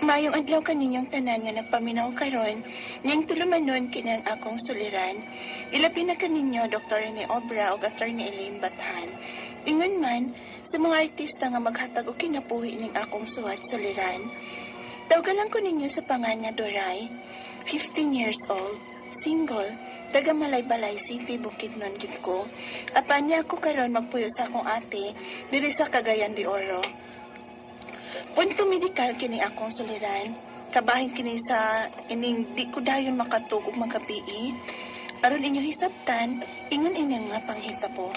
Mayong adlaw kaninyong tanan nga nagpaminaw karon, ning tulumanon kinang akong suliran. Ilabi na kaninyo Dr. Rene Obra o Attorney Elaine Bathan. Ingon man sa mga artista nga maghatag og kinabuhi ning akong suwat suliran. Tawgalan ko ninyo sa pangan nga Doray, 15 years old, single, taga Malaybalay City, Bukidnon gid ko. Apan niya ako karon magpuyo sa akong ate diri sa Cagayan de Oro. Punto medikal kini akong suliran. Kabahin kini sa ining di ko dayon makatug og magabii. Aron inyo hisabtan, ingon inyong nga panghitabo.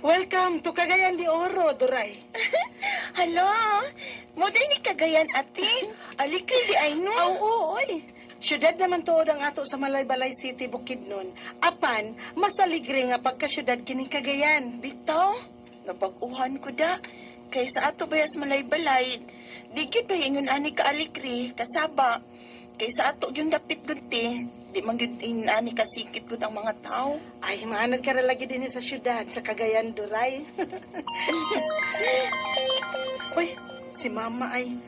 Welcome to Cagayan de Oro, Doray. Hello? Mo ni Cagayan ate? Alikri di ay no? Oo, oy. Syudad naman tuod ang ato sa Malaybalay City, Bukidnon. Apan, mas aligre nga pagkasyudad kining Cagayan. Bitaw, nabaguhan ko da. Kay sa ato bayas Malaybalay, digit ba ingon ani ka alikri, kasaba. Kay sa ato yung dapit gunti, di man gyud ani kasikit gud ang mga tao. Ay, maanad ka ra lagi din sa syudad, sa Cagayan, Doray. Uy, si Mama ay...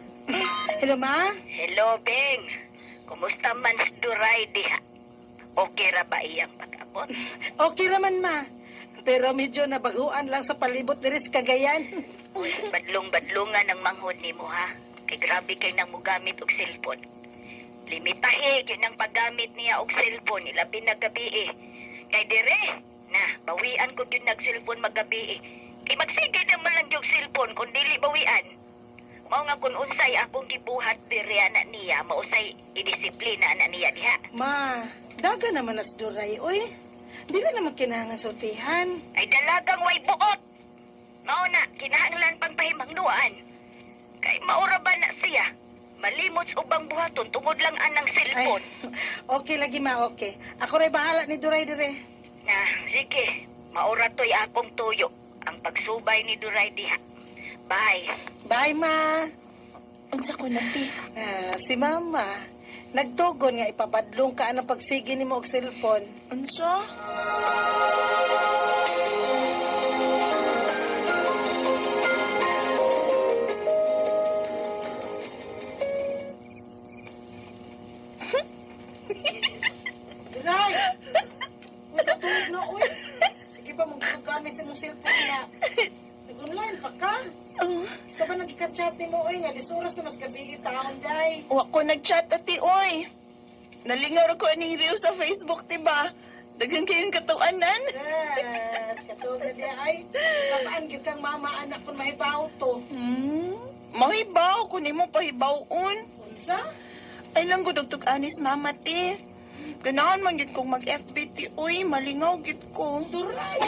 Hello, Ma? Hello, Beng. Kumusta man si Duray diha? Okay ra ba iyang pag-abot? Okay raman, Ma. Pero medyo nabaguan lang sa palibot diri sa Cagayan. Uy, badlong-badlungan ang manghod nimo ha. Kay grabe kay nang mugamit og cellphone. Limitahe yun ang paggamit niya og cellphone ilabi na gabi eh. Kay dire, na bawian ko yun nag-cellphone magabi eh. Kay magsigay naman lang yung cellphone kung dili bawian. Mao nga kung unsay akong gibuhat diri ana niya, mausay idisiplina ana niya diha. Ma, daga naman as Doray, oy. Dili naman kinahanglan sultihan. Ay dalagang way buot. Mao na kinahanglan pang pahimangnuan. Kay maura ba na siya? Malimot sa ubang buhaton tungod lang anang cellphone. Ay, okay lagi, Ma, okay. Ako rin bahala ni Doray dire. Na, sige. Maura to'y akong tuyo. Ang pagsubay ni Duray diha. Bye. Bye, Ma. Unsa ko na ti? Si Mama, nagtugon nga ipapadlong ka ang pagsigi ni mo og cellphone. Unsa? Doray! Uy, katulog na, uy. Sige pa, magkagamit sa mong cellphone na. Nag-online pa ka? Sa ba nagkachat ni mo, uy, nga disuras na mas gabi taon, day. Wa ko nag-chat ati oy. Nalingaw ko aning reel sa Facebook, tiba? Dagan kayong katuanan. Yes, katulog na diya, ay. Kapaan gyud kang mama, anak kung mahibaw to. Mahibaw ko nimo pahibawon. Unsa? Ay lang gud og anis mama ti. Ganahan man gid kong mag-FB ti oy, malingaw gid ko. Duray!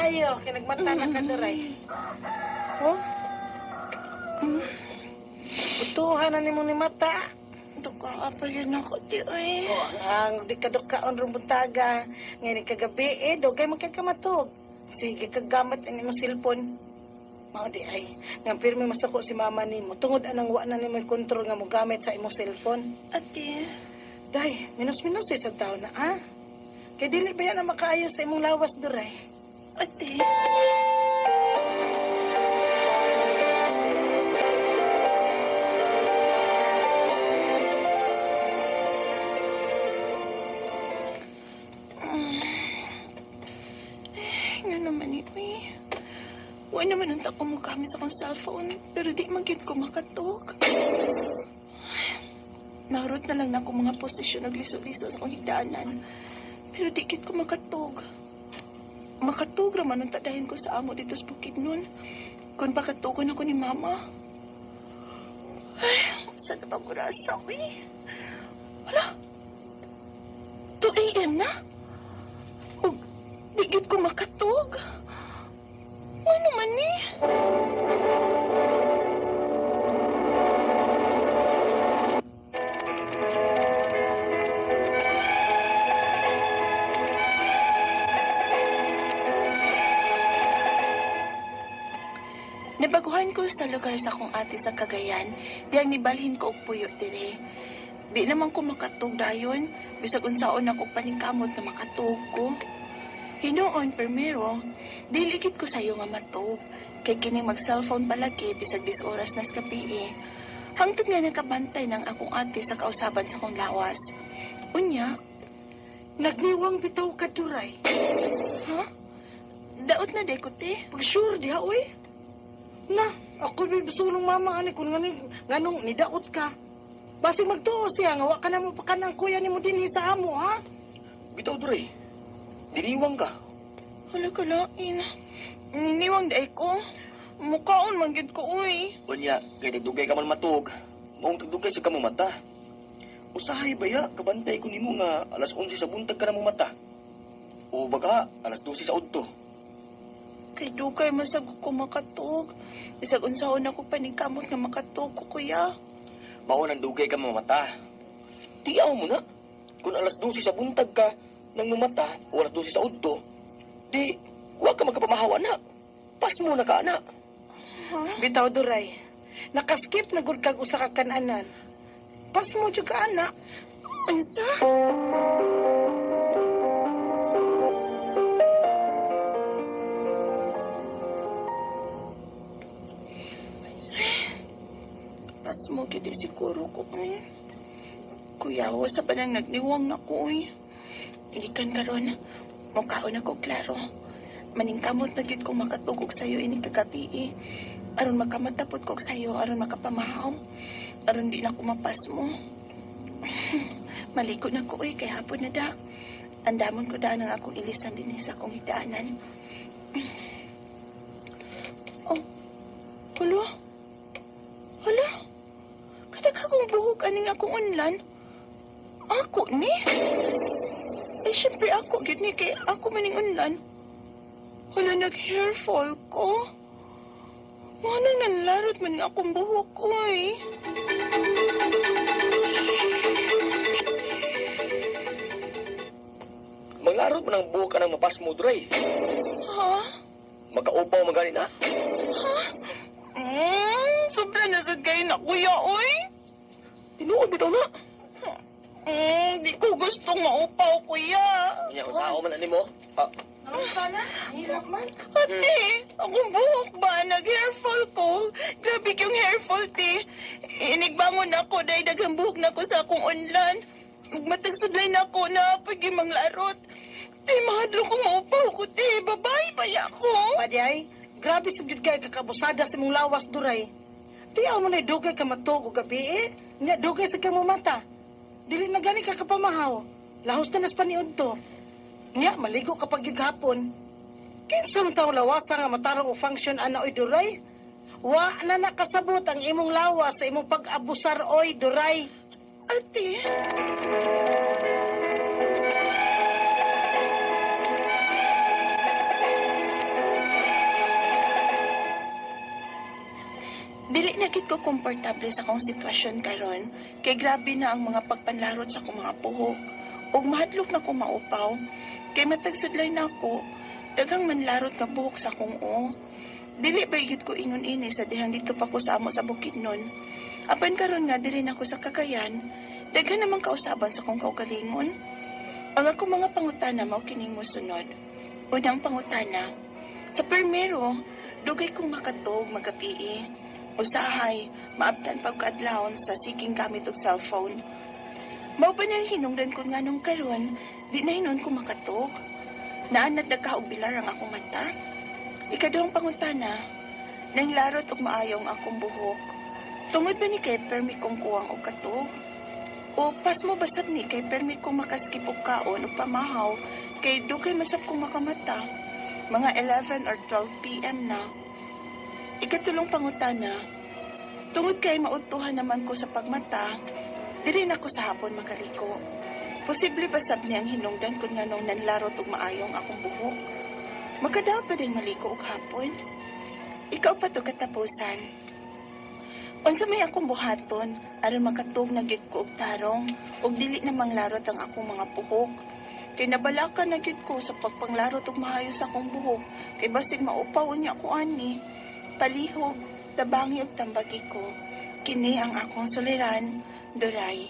Ayo, kinagmata na ka, Doray. Oh? Butuhan na ni mo ni mata. Duka pa yun ako ti oy. Ang di kadukaon ron buntaga. Ngayon kagabi dogay magkakamatog. Sige, kagamit ang imong cellphone. Mao di ay. Nga pirmi masako si mama nimo. Tungod anang wa na nimo kontrol nga mo gamit sa imong cellphone. Ate, Day, minus-minus sa taon na, ah? Kay dili ba yan na makaayo sa imong lawas, Doray? ate. Nga naman ni uy. Huwag naman ang tako mo gamit sa kong cellphone, pero di magit ko makatog. Narot na lang na akong mga posisyon ng liso-liso sa kong higdaanan, pero di git ko makatog. Makatog raman ang tadahin ko sa amo dito sa Bukidnon. Kung pakatugon ako ni Mama. Ay, saan na ba ko rasa, uy? Wala. 2 a.m. na? O, di git ko makatog. Ano man ni? Nabaguhan ko sa lugar sa akong ate sa Cagayan, diyang nibalhin ko og puyo dire. Di naman ko makatug dayon, bisag unsaon ako paningkamot na makatug ko. Hinoon permero, diligid ko sayo nga matug, kay kini mag-cellphone palagi bisag 10 oras na sa gabi. Hangtod nga nakabantay ng akong ate sa kausaban sa akong lawas. Unya, Nagniwang bitaw ka, Duray. ha? Daot na de ko te. Pag-sure diha, oy. Na, ako may basulong mama, ani, kung nganong nidaot ka. Basig magtuo siya, nga wa ka na mo pa kanang kuya ni mo din sa amo, ha? Bitaw, Duray. Diniwang ka. Hala ka lain. Niniwang day ko. Mukaon man gid ko uy. Unya, kaya nagdugay ka man matug. Maong tagdugay sa kamo mata. Usahay baya, kabantay ko nimo nga alas 11 sa buntag ka na mo mata. O baka, alas 12 sa udto. Kay dugay masag ko makatug. Bisag unsahon ako paningkamot nga makatug ko kuya. Mao nang dugay ka mo mata. Tiyaw mo na. Kung alas 12 sa buntag ka nang mumata o alas 12 sa udto, di, huwag ka magkapamahawa na. Pas mo na ka, anak. Ha? Bitaw, Duray. Nakaskip na gud kag usa ka kananan. Pas mo jud ka, anak. Unsa? Pas mo gid siguro ko eh. Kuya, sa pa nang nagniwang na ko eh. Ilikan karon, mukhaon ako klaro. Maningkamot na gid kong makatugog sa'yo ini kagabi eh. Aron makamatapot ko sa'yo, aron makapamahaw. Aron di na ko mapas mo. Maliko na ko kay hapon na da. Andamon ko da nang akong ilisan din sa akong higdaanan. Oh, hala? Hala? Kadag akong buhok aning akong unlan. Ako ni? Eh, syempre ako, gid ni kay ako maning unlan. Hala, nag-hair fall ko. Manang nanlarot man akong buhok ko eh. Manglaro mo ng buhok ka ng mapas mo, Duray. Ha? Magkaupaw magani na. Ha? Sobra na sad kayo na kuya, oy. Tinuod bitaw na. Di ko gustong maupaw, kuya. Kanya, usao man ani mo. Ah, Ano sana? Hirap man. Ate, akong buhok ba? Nag-hair fall ko. Grabe yung hair fall, te. Inigbangon ako dahil daghang buhok na ko sa akong unlan. Magmatagsudlay na ako na pagimang larot. Te, mahadlo kong maupaw ko, te. Babae pa ya ko. Padi ay, grabe sa jud kay kakabusada sa mong lawas, Duray. Tiyaw mo na dugay ka matog o gabi eh. Nya dugay sa kamo mata. Dili na gani ka kapamahaw. Lahos na nas paniud to. Nya maligo kapag yung hapon. Kinsa man taw lawasa nga matarong o function ana oy Duray? Wa na nakasabot ang imong lawas sa imong pag-abusar oy Duray. Ate. Dili na gid ko komportable sa akong sitwasyon karon, kay grabe na ang mga pagpanlarot sa akong mga puhok. Ug mahadlok na ko maupaw, kay matagsudlay na ako, daghang manlarot nga buhok sa akong o. Dili ba yun ko ingon ini sa dihang dito pa ko sa amo sa Bukidnon. Apan karon nga diri na ko sa Cagayan, daghan namang kausaban sa akong kaugalingon. Ang ako mga pangutana mao kining mosunod. Unang pangutana, sa permero, dugay kong makatog magabi. Usahay, maabtan pagkaadlawon sa seeking gamit og cellphone. Mao ba nang hinungdan ko nga nung karon, di na hinon ko makatog. Naanad nagkaog bilar ang akong mata. Ikaduhang pangutana, nang larot og maayong akong buhok. Tungod ba ni kay permi kong kuwang og katog? O pas mo basab ni kay permi kong makaskip og kaon o pamahaw kay dugay masab kong makamata. Mga 11 or 12 p.m. na. Ikatulong pangutana, tungod kay mautuhan naman ko sa pagmata, diri na ko sa hapon makaliko. Posible ba sab niyang hinungdan kung nga nung nanlarot og maayong akong buhok? Magkadaw pa din maliko og hapon? Ikaw pa to katapusan. Unsa may akong buhaton, aron makatug na gid ko og tarong, ug dili na manglarot ang akong mga buhok. Kay nabalakan na gid ko sa pagpanglarot og maayo sa akong buhok, kay basig maupaw niya ko ani. palihog, tabangi ug tambagi ko. Kini ang akong suliran, Duray.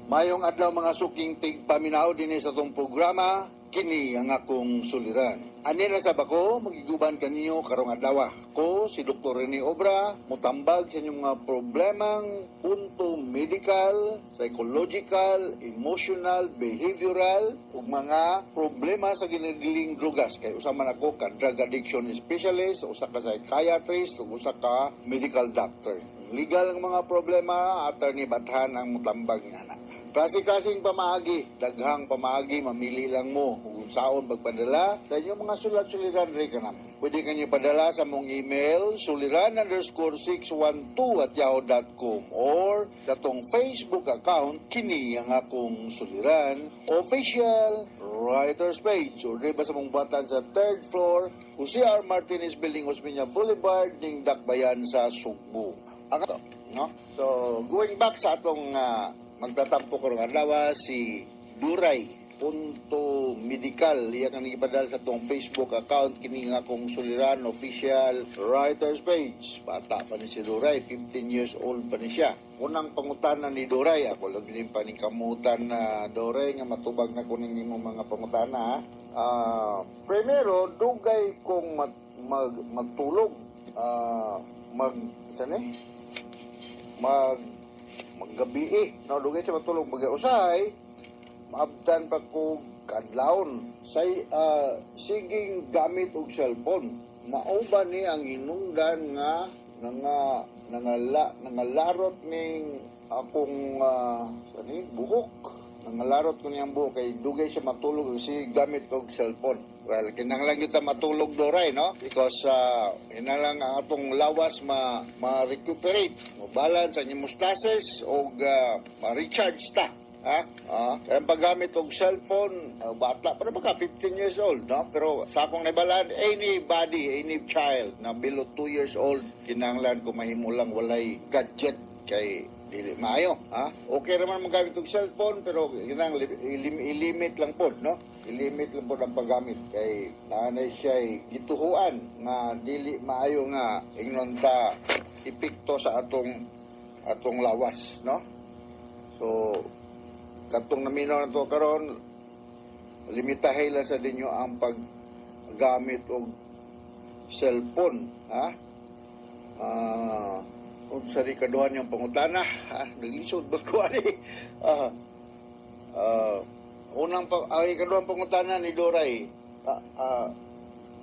Mayong adlaw mga suking tigpaminaw dinhi sa tong programa, kini ang akong suliran. Ani na sab ako, magiguban kaninyo karong adlaw. Ko si Dr. Rene Obra, mutambag sa inyong mga problemang punto medical, psychological, emotional, behavioral, ug mga problema sa ginigiling drugas. Kay usa man ako ka drug addiction specialist, usa ka psychiatrist, ug usa ka medical doctor. Legal ang mga problema, attorney Bathan ang mutambag nga. Klase-klaseng pamaagi, daghang pamaagi, mamili lang mo kung saan magpadala sa inyong mga sulat-suliran rin ka naman. Pwede kanyo padala sa mong email, suliran_612@yahoo.com or sa tong Facebook account, kini ang akong suliran, official writer's page, or diba sa mong batan sa 3rd floor, Jose R. Martinez Building, Osmeña Boulevard, ning Dakbayan sa Sugbo. Ang no? So, going back sa atong magtatampo karong adlaw si Duray punto medical iya kang ipadal sa tong Facebook account kini nga akong suliran official writer's page. Bata pa ni si Duray, 15 years old pa ni siya. Unang pangutana ni Duray, ako lang din pa ni kamutan na Duray nga matubag na kunin nimo mga pangutana. Primero, dugay kong magtulog maggabi no dugay sa matulog mag-usay maabtan pa ko kadlawon say siging gamit og cellphone mao ba ni ang hinungdan nga nangalarot ning akong buhok nangalarot ko niyang buhok kay dugay siya matulog si gamit og cellphone. Well, kinahanglan kita matulog Doray, no? Because lang ang atong lawas ma-recuperate, ma-balance ang hemostasis o ma-recharge ta. Kaya paggamit og cellphone, bata pa na baka 15 years old, no? Pero sa akong naibalan, anybody, any child na below 2 years old, kinahanglan ko mahimulang walay gadget kay dili maayo, okay naman magamit og cellphone pero ginang i-limit lang pod, no? I-limit lang pod ang paggamit kay naanay siya gituhuan nga dili maayo nga ingnon ta epekto sa atong lawas, no? So katong naminaw na to karon limitahay lang sa dinyo ang paggamit og cellphone, kung sa rikaduhan yung pangutana, naglisod ba ko ani? Ikaduhan pangutana ni Doray,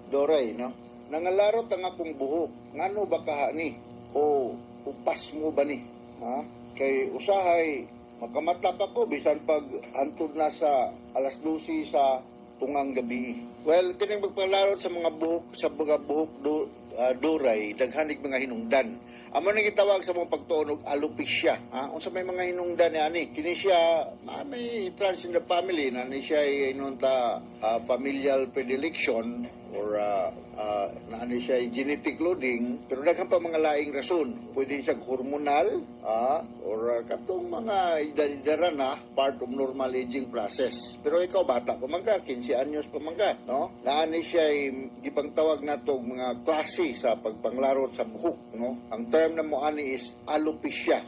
Doray, no? Nangalarot ang akong buhok, ngano ba kaha ni? O upas mo ba ni? Kay usahay, makamatap ako, bisan pag antod na sa alas 12 sa tungang gabi. Well, kining magpalarot sa mga buhok, Doray, daghanig mga hinungdan. Amo nang gitawag sa mga pagtuon og alopecia. Unsa may mga hinungdan ni ani? Kini siya may trans in the family na ni siya inunta familial predilection or naani siya genetic loading, pero daghan pa mga laing rason. Pwede siya hormonal or katong mga edad na part of normal aging process. Pero ikaw bata pa man ka, 15 anyos pa man ka, no? Naani siya gipangtawag nato mga klase sa pagpanglarot sa buhok, no? Ang term na mo ani is alopecia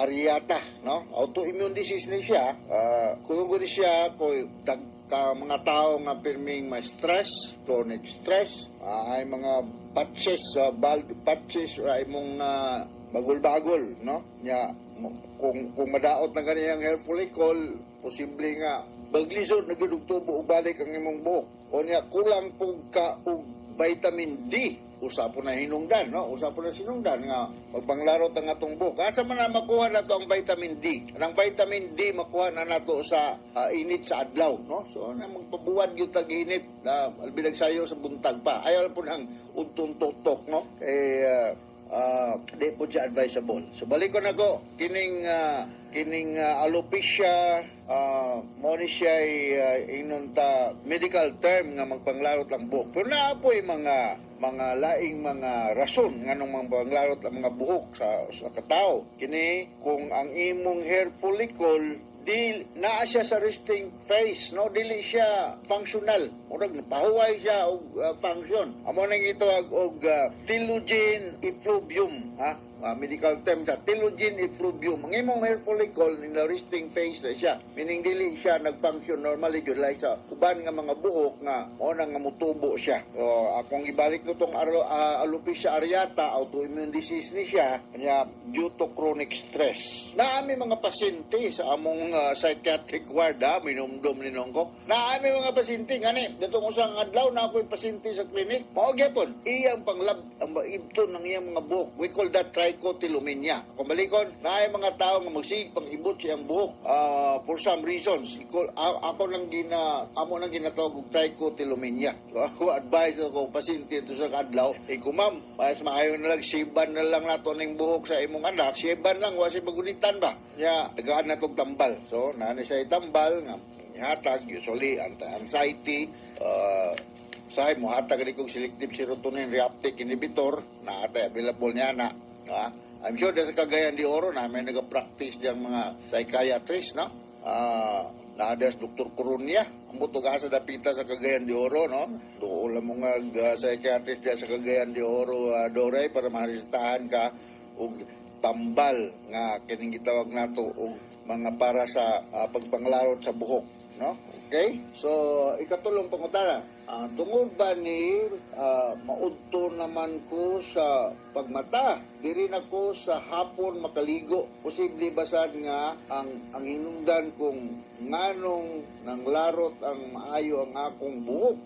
areata, no? Autoimmune disease ni siya. Kung gud siya ko mga tao nga pirming may stress, chronic stress, ay mga patches, bald patches, ay mong bagol-bagol, no? Kung madaot na ganiyang hair follicle, posible nga baglisod na gidugtubo og balik ang imong buhok. O niya kulang pug ka og vitamin D. Usa po na hinungdan, no? Usa po na sinungdan nga magpanglarot ang atong buhok. Asa man na makuha nato ang vitamin D? Ang vitamin D makuha na nato sa init sa adlaw, no? So na magpabuwad gyud tag init na binagsayo sa buntag pa. Ayaw po nang untong tutok, no? Di po siya advisable. So balik ko na ko kining alopecia mo ni siya inon ta medical term nga magpanglarot ang buhok. Pero naa po mga laing mga rason nganong magpanglarot ang mga buhok sa katao. Kini kung ang imong hair follicle di naa siya sa resting phase, no? Dili siya functional. Murag napahuway siya og function. Amo nang ito og telogen effluvium, ha? Medical term siya, telogen effluvium. Ang imong hair follicle in the resting phase na siya. Meaning dili siya nag-function normally yun like sa uban nga mga buhok nga mo nang nga mutubo siya. So, akong ibalik ko tong alopecia areata, autoimmune disease ni siya, kanya due to chronic stress. Naami mga pasyente sa among psychiatric ward, minumdum ni nongko. Naami mga pasyente ngani, datong usang adlaw na ako'y pasyente sa klinik. Mao gyapon, iyang panglab ang ibton ng iyang mga buhok. We call that trichotillomania. Kung balikon, naay mga tao nga magsig pang ibot siyang buhok for some reasons. Amo nang ginatawag og trichotillomania. So ako advise ako pasyente ito sa kadlaw, kung ma'am, mas maayo na lang siban na lang nato ning buhok sa imong anak, siban lang wasi magunitan ba. Ya, tagaan na tong tambal. So nana siya tambal nga hatag usually anti-anxiety, say mo hatag ni kong selective serotonin reuptake inhibitor na ata available niya na. I'm sure sa Cagayan de Oro na may nag-practice diyang mga psychiatrist, no? Naadas Dr. Corunia, ang butuga sa dapita sa Cagayan de Oro, no? Doon lang mga psychiatrist diya sa Cagayan de Oro, Doray, para maresitahan ka og tambal nga kining gitawag nato og mga para sa pagpanglarot sa buhok, no? Okay? So, ikatulong pangutana. Tungod ba ni maudto naman ko sa pagmata? Diri na ko sa hapon makaligo. Posible ba sad nga ang hinungdan kong nganong nang larot ang maayo ang akong buhok?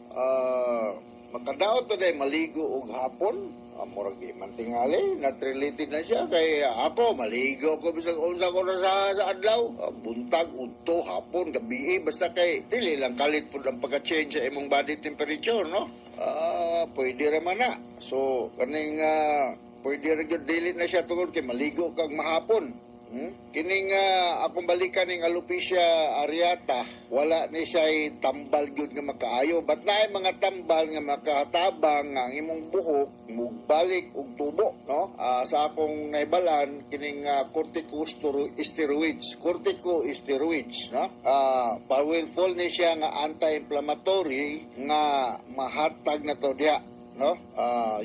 Makadaot pa day maligo og hapon? Murag di man tingali, not related na siya. Kay ako, maligo ko bisag unsa ko na sa adlaw. Buntag, udto, hapon, gabi, basta kay dili lang kalit po ang pagka-change sa imong body temperature, no? Pwede raman na. So, kaning pwede rin dili na siya tungod kay maligo kag mahapon. Kining akong balikan ning alopecia areata, wala ni siya tambal gyud nga makaayo. But naay mga tambal nga makatabang nga ang imong buhok mugbalik og tubo, no? Sa akong naibalan kining corticosteroids, no? Powerful ni siya nga anti-inflammatory nga mahatag na to diha, no?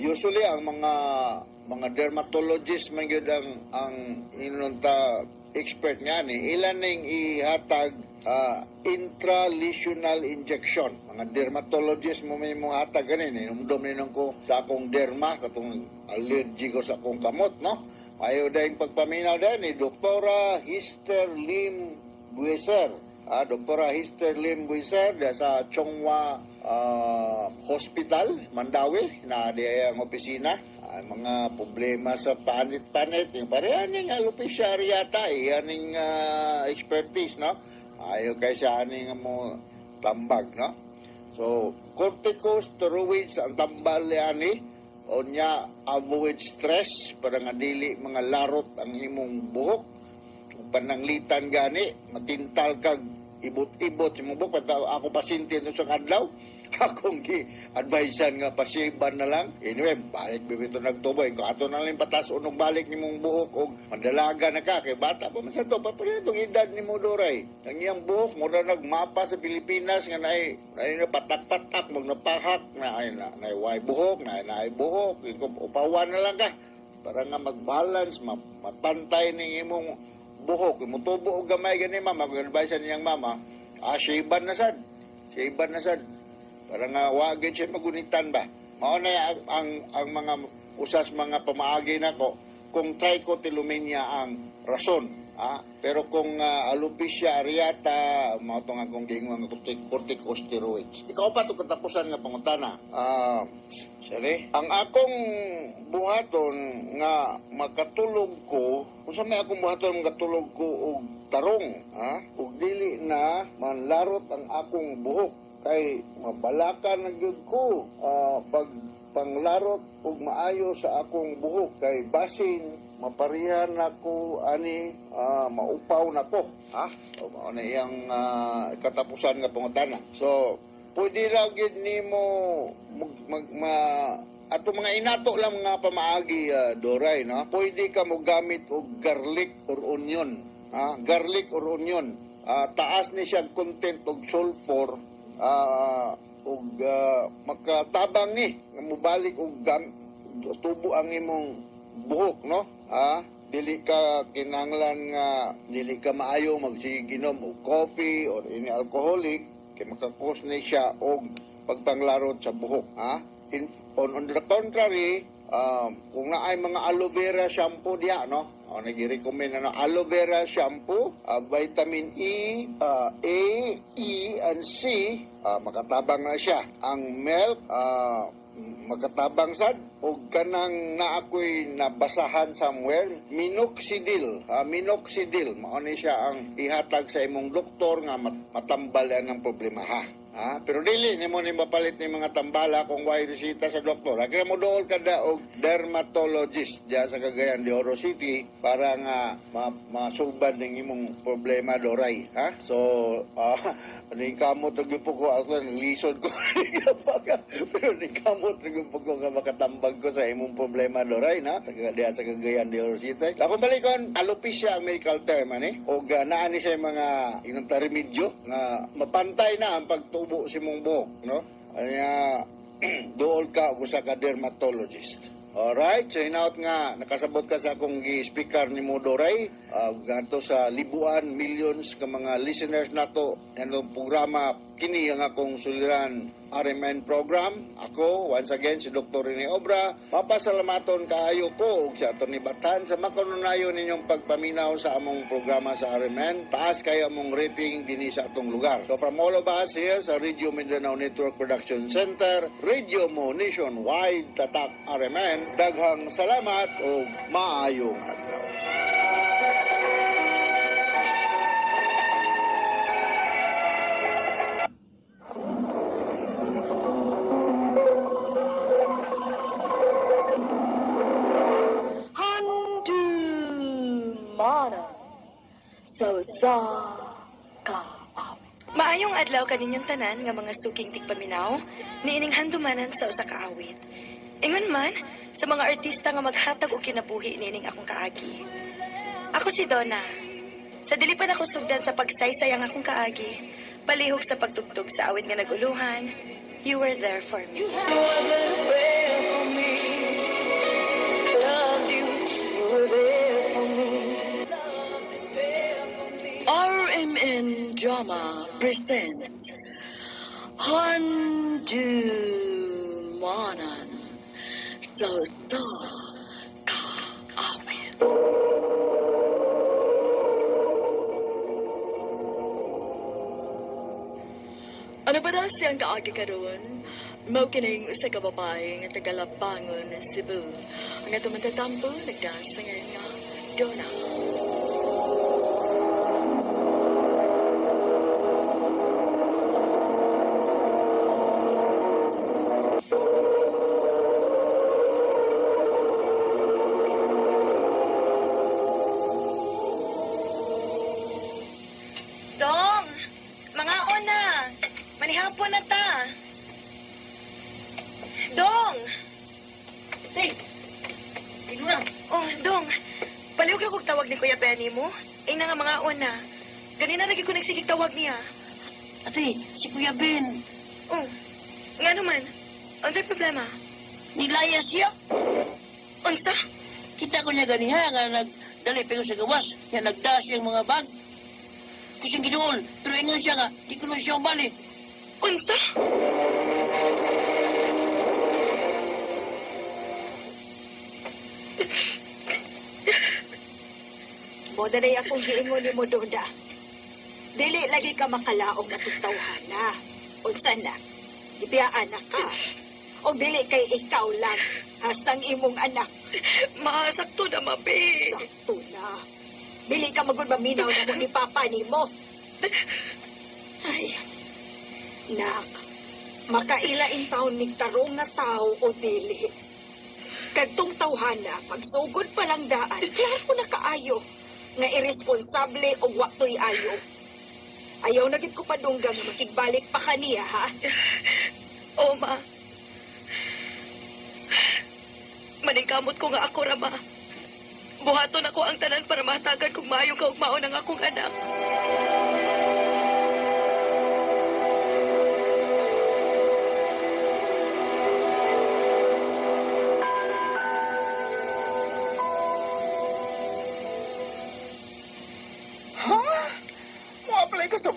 Usually ang mga dermatologist man gyud ang inunta expert nga ni ilan ning ihatag intralesional injection. Mga dermatologist mo may mga hatag ganin, inumdum ninong ko sa akong derma katong allergy ko sa akong kamot, no? Ayaw dahil pagpaminaw dahil ni Doktora Hister Lim Bueser. Doktora Hister Lim Bueser sa Chonghua Hospital, Mandawi, na diya ang opisina. Mga problema sa panit-panit, yung parehan ng alopecia areata, yaning expertise, no? Ayaw kay sa aning mo tambag, no? So, corticosteroids ang tambal yani, o niya avoid stress, para nga dili mga larot ang imong buhok, pananglitan gani, matintal kag ibot-ibot yung buhok, ako pasinti no sa kadlaw, akong gi-advisean nga pasiban na lang. Anyway, balik bibito nagtuboy. Kung ato na lang patas unong balik ni mong buhok o mandalaga na ka. Kay bata pa man sa to. Papalit itong edad ni mo, Doray. Ang iyang buhok, mura nagmapa sa Pilipinas nga na patak-patak, magnapahak, na way buhok, na buhok. Upawan na lang ka. Para nga mag-balance, mapantay ng imong buhok. Mutubo o gamay gani, mama. Mag-advisean niyang mama, shaban na sad. Shaban na sad. Para nga wagin siya magunitan ba. Mao na ang mga usas mga pamaagi nako kung trichotillomania ang rason. Pero kung alopecia areata, mao tong akong gingon nga corticosteroids. Ikaw pa to katapusan nga pangutana. Sorry. Ang akong buhaton nga makatulog ko, unsa may akong buhaton makatulog ko og tarong, ug dili na manlarot ang akong buhok. Kay mabalakan na gyud ko pag panglarot ug maayo sa akong buhok kay basin maparihan nako ani maupaw nako o mao na iyang katapusan nga pangutana. So pwede ra gyud nimo ato mga inato lang nga pamaagi, Doray, no? Pwede ka mo gamit og garlic or onion, garlic or onion. taas ni siya content og sulfur, ug makatabang ni nga mobalik og tubo ang imong buhok, no? Dili ka kinahanglan nga dili ka maayo magsiginom og coffee or any alcoholic kay makakos ni siya og pagpanglarot sa buhok. On the contrary, kung naay mga aloe vera shampoo diya, no? Nag-recommend na aloe vera shampoo, vitamin E, A, E, and C, makatabang na siya. Ang milk, makatabang sad, o kanang naakoy nabasahan somewhere, minoxidil. Minoxidil, mauni siya ang ihatag sa imong doktor nga matambal yan ang problema, ha? Pero dili ni mo ni mapalit ni mga tambala kung way resita sa doktor. Kaya mo dool kada og dermatologist diya sa Cagayan de Oro City para nga masubad ning imong problema doray, ha? So, ning kamot og po ko ako lisod ko pero ning kamot og po ko nga makatambag ko sa imong problema doray, na sa Cagayan de Oro City. Ako balikon alopecia ang medical term ani, og naa ni siya mga inong remedyo nga mapantay na ang pagtubo sa imong buhok, no? Anya dool ka usa ka dermatologist. Alright, so hinaut nga nakasabot ka sa akong gi-speaker ni mo Doray, ganto sa libuan, millions ka mga listeners nato ng programa kini ang akong suliran RMN program. Ako once again si Dr. Rene Obra, mapasalamaton kaayo ko ug sa Atty. Batan sa makanunayon ninyong pagpaminaw sa among programa sa RMN. Taas kayo among rating dinhi sa atong lugar. So from all of us here sa Radio Mindanao Network Production Center, Radio Mo Nationwide, Tatak RMN, daghang salamat ug maayong adlaw. So sa ka. Maayong adlaw kaninyong tanan nga mga suking tigpaminaw, niining handumanan sa usa ka awit. Ingon man sa mga artista nga maghatag og kinabuhi niining akong kaagi. Ako si Donna. Sa dili pa nako sugdan sa pagsaysay ang akong kaagi, palihog sa pagtugtog sa awit nga naguluhan, You Were There For Me. You wasn't there for me. Loved you. You were there for me. RMN Drama presents Handumanan So Ka Awit. Ano ba na siyang kaagi karon? Mao kining usa ka babae nga taga-Lapangon, Cebu. Ang atong matatampo nagdasangan nga Donna. Dong! Mga ona! Manihapon na ta! Dong! Hey! Pinura! Oh, Dong! Palihog lang kong tawag ni Kuya Benny mo. Ay na nga mga ona. Ganina lagi ko nagsigig tawag niya. Ate, si Kuya Ben, Oh, nga naman. Unsay problema? nilaya siya. Unsa? Kita ko niya ganiha nga nagdali pero sa gawas. Kaya nagdash yung mga bag. Kusing gidool. Pero ingon siya nga, di ko na siya balik. Unsa? Mo na akong giingon ni mo, Donna. Dili lagi ka makalaong natutawhana. Unsa na? Ibiyaan na ka. O dili kay ikaw lang. Hastang imong anak. Masakto na, mabe. Sakto na. Dili ka magud maminaw na mo ni Papa ni mo. Ay, nak. Makailain taon ning tarong nga tao o dili. Kadtong tawhana, pagsugod pa lang daan, klaro na kaayo nga irresponsable o waktoy ayo. Ayaw na gid ko padungga nga makigbalik pa kaniya, ha? O, ma. Maningkamot ko nga ako, Rama. Buhaton ako ang tanan para mahatagan kong maayong kaugmaon ang akong anak.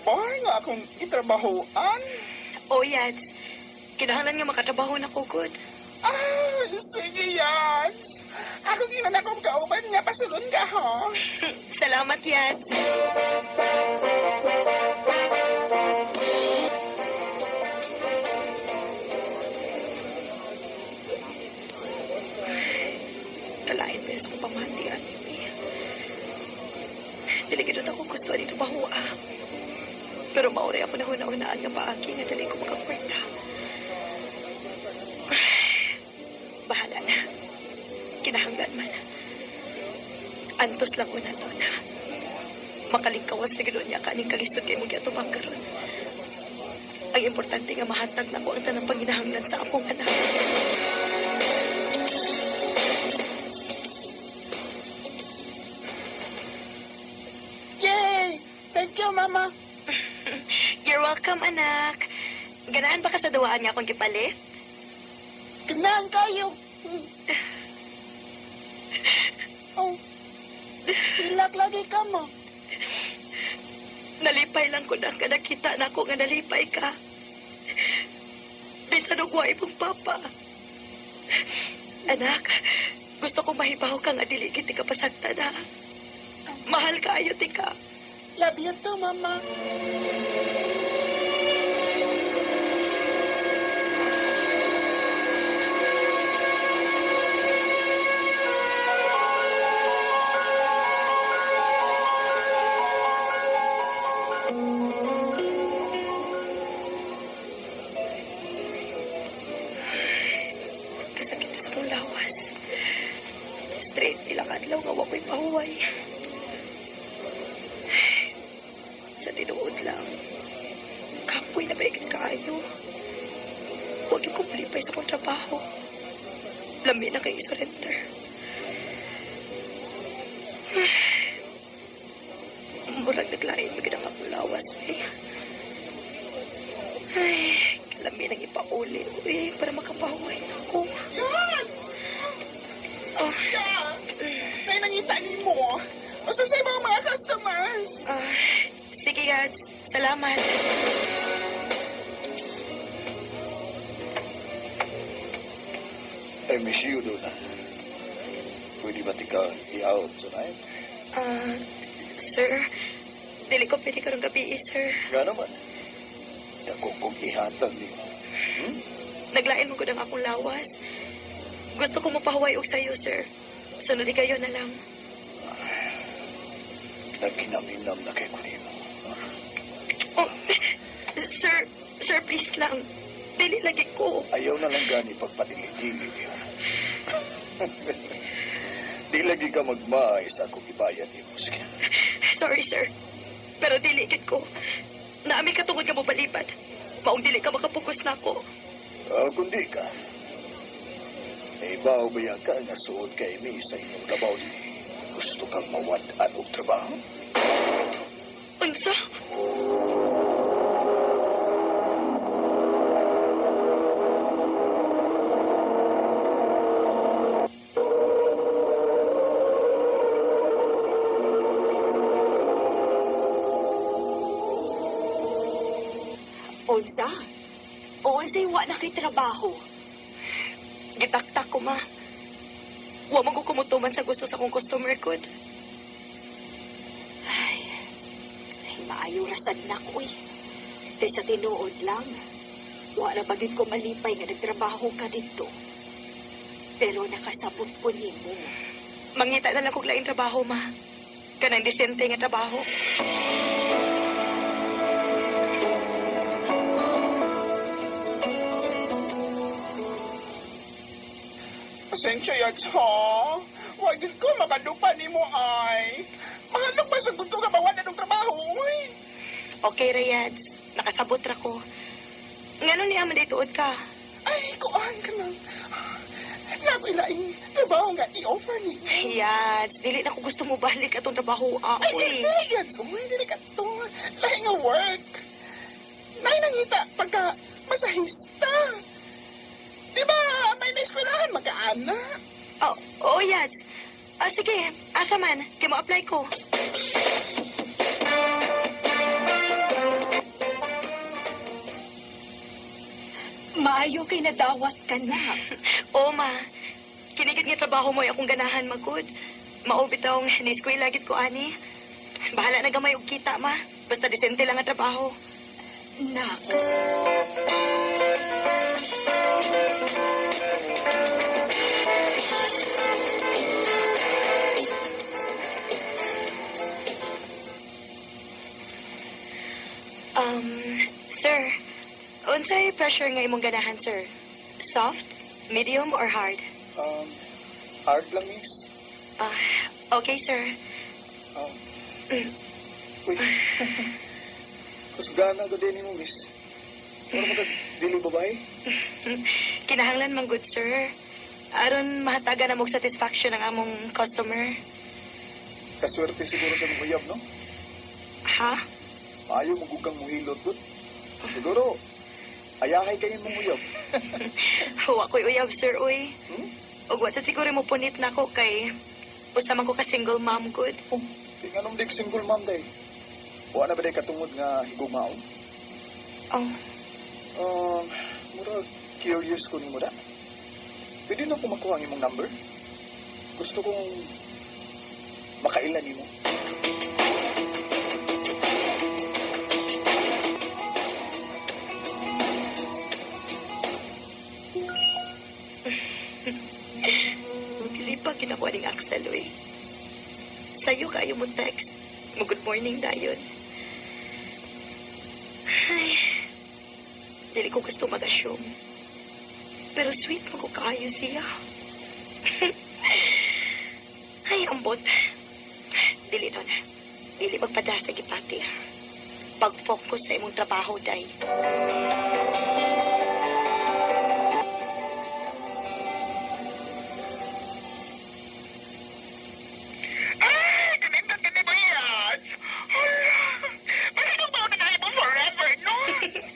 bar nga akong itrabahoan. O, Yads. Kinahanglan nga makatrabaho na ko, good. Ah, sige, Yads. Ako ginan akong kauban nga pasulon ka, ha? Salamat, Yads. Kalain pa sa kong pamahatian. Dili gid ako gusto ni trabaho Pero mauray ako na hunahunaan nga paagi nga dali ko makakwarta. Bahala na. Kinahanglan man. Antos lang una to na. Makalingkawas na gano'n niya kaning kalisod kay mong atubang karon. Ang importante nga mahatag na ko ang tanang panginahanglan sa akong anak. Yay! Thank you, Mama. You're welcome, anak. Ganahan ba ka sa dawaan nga akong gipali? Ganahan kayo. Oh, hilak lagi ka mo. Nalipay lang ko na nga nakita na ako nga nalipay ka. Bisan og wa imong papa. Anak, gusto ko mahibaw ka nga dili kiti ka pasagta na. Mahal kaayo ti ka. Love you too, Mama. Kasakit sa kong lawas. Straight ilang adlaw nga wako'y pahuway. Sa tinuod lang, kapoy na baigit kaayo. Huwag yung kumalipay sa kong trabaho. Lami na kay surrender. Murag naglain magiging ang akong lawas, eh. Ay, lami nang ipauli, eh, para makapahuway na ako. Yan! Oh, Nay, nangita ni mo. O sa mga customers. sige, Gads. Salamat. I miss you, Luna. Pwede ba tika i-out tonight? Sir, dili ko pili karong gabi, sir. Nga naman. Ako kong ihatag ni mo. Naglain mo ko ng akong lawas. Gusto ko mapahuway og sayo, sir. Sunod kayo na lang. Nagkinaminam na kay Kunimo. Oh, sir, please lang. Dili lagi ko. Ayaw na lang gani pagpadili-dili niya. Di lagi ka magmaay sa akong ibayad ni mo. Sige. Sorry, sir. Pero dili gid ko. Naami ka tungod ka mo balibad. Maong dili ka makapokus na ako. Kundi ka. Ibaw ba ka nga suod kay mi sa inyong labaw ni gusto kang mawad-an og trabaho? Unsa? Unsa? O unsay wa na kay trabaho? Gitaktak ko, ma. Wa man ko kumutuman sa gusto sa akong customer good. Ay, maayo rasad na ko eh. Kay sa tinuod lang, wala bagid ko malipay nga nagtrabaho ka dito. Pero nakasabot po nimo. Mangita na lang kog laing trabaho, ma. Kanang disente nga trabaho. Pasensya, Yads, ha? Huwag ko makadupa ni mo, ay. Mahalok ba sa ko nga bawad na ng trabaho, ay? Okay, Rayads. Nakasabot ra ko. Ngano niya man dituod ka? Ay, kuan ka na. Lago ilaing trabaho nga i-offer ni. Yads, dili na ko gusto mo balik atong trabaho ako Ay, eh. Yads, dili ka to. Lahi nga work. Nay nangita pagka masahista. Diba, may na-eskwelahan magkaana. Oh, Yads. Sige, asa man. Kaya mo-apply ko. Maayo kay nadawat ka na. O, ma. Kinigit nga trabaho mo akong ganahan magud. Maubit daw ang niskway lagit ko, ani. Bahala na gamay og kita, ma. Basta disente lang ang trabaho. Nak, Sir, unsay pressure nga imong ganahan, sir? Soft, medium, or hard? Hard lang, miss. Okay, sir. Uy. Kusgana ko din mo, miss. Ano magag-dili babae? Kinahanglan man good, sir. Aron mahatagan na mong satisfaction ang among customer. Kaswerte siguro sa mga uyab, no? Ha? Maayo magugang muhilot, good. Siguro, ayahay kayo mong uyab. Huwa ko'y uyab, sir, uy. Hmm? Ug wa sa siguro mo punit na ko kay usaman ko ka single mom, good. Oh, tinganom dig single mom day. Wala na ba day katungod nga higumaon? Oh, Mura curious ko ni mo da. Pwede na ko makuha ang imong number? Gusto kong makailan ni mo. dili pa kinakuha ning Axel, uy. Sa'yo kayo mo text. Good morning dayon. Ay, dili ko gusto mag-assume. Pero sweet mo ko kaayo siya. Ay, ambot. Dili nun. Dili magpadasa gipati. Pag-focus sa imong trabaho, day.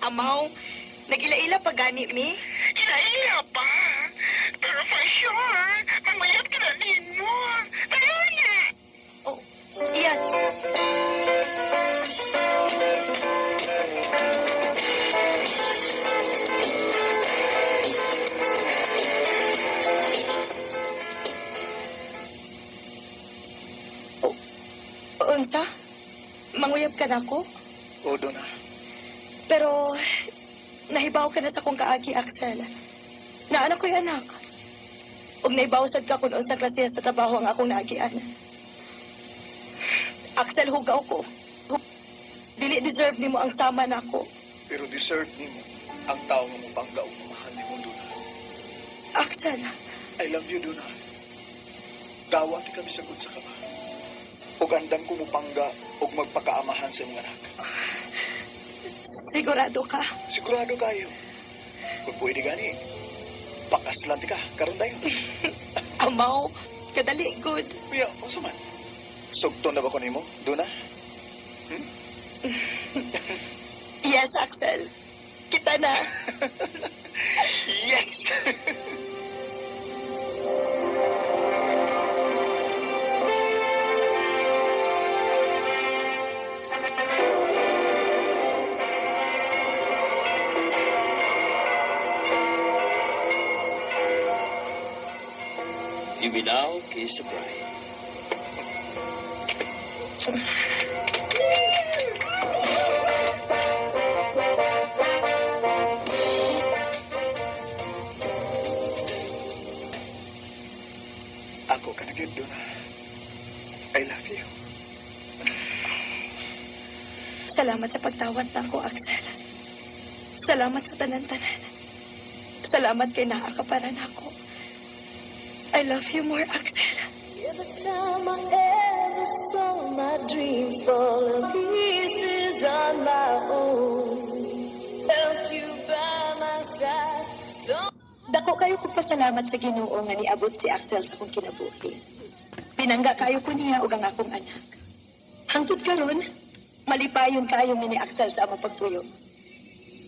Amaw, nag-ila-ila pa gani mi? Inaila pa. Pero for sure, mamayat ka na ninyo. Tayo na. Oh, yes. Oh, unsa? Manguyab ka na ko? O, doon na. Pero, nahibaw ka na sa kong kaagi, Axel. Naanak ko'y anak. Ug naibawsad ka kung unsang klase sa trabaho ang akong naagian. Axel, hugaw ko. Dili deserve nimo ang sama nako. Pero deserve ni mo ang tao nga mabangga o mamahal ni mo, Duna. Axel, I love you, Duna. Dawa ti kami sagod sa kama. O gandang ko mupangga o magpakaamahan sa mga anak. sigurado ka? Sigurado kayo. Kung pwede gani, pakaslanti ka, karon tayo. Amaw, kadali, good. Kuya, unsa man? Sugton na ba ko nimo, Duna? Yes, Axel. Kita na. Yes! You may now kiss the bride. Ako ka na gyud, Duna. I love you. Salamat sa pagtawad na ako, Axel. Salamat sa tanan-tanan. Salamat kay naakaparan ako. I love you more, Axel. Every time I ever saw my dreams fall to pieces on my own, felt you by my side. Dako kayo ko pasalamat sa Ginoo nga niabot si Axel sa akong kinabuhi. Pinangga kayo ko niya ug ang akong anak. Hangtod karon, malipayon kayo ni Axel sa among pagtuyo.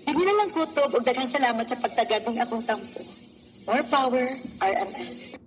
Hindi na lang kutob ug daghang salamat sa pagtagad ng akong tampo. More power, RMN.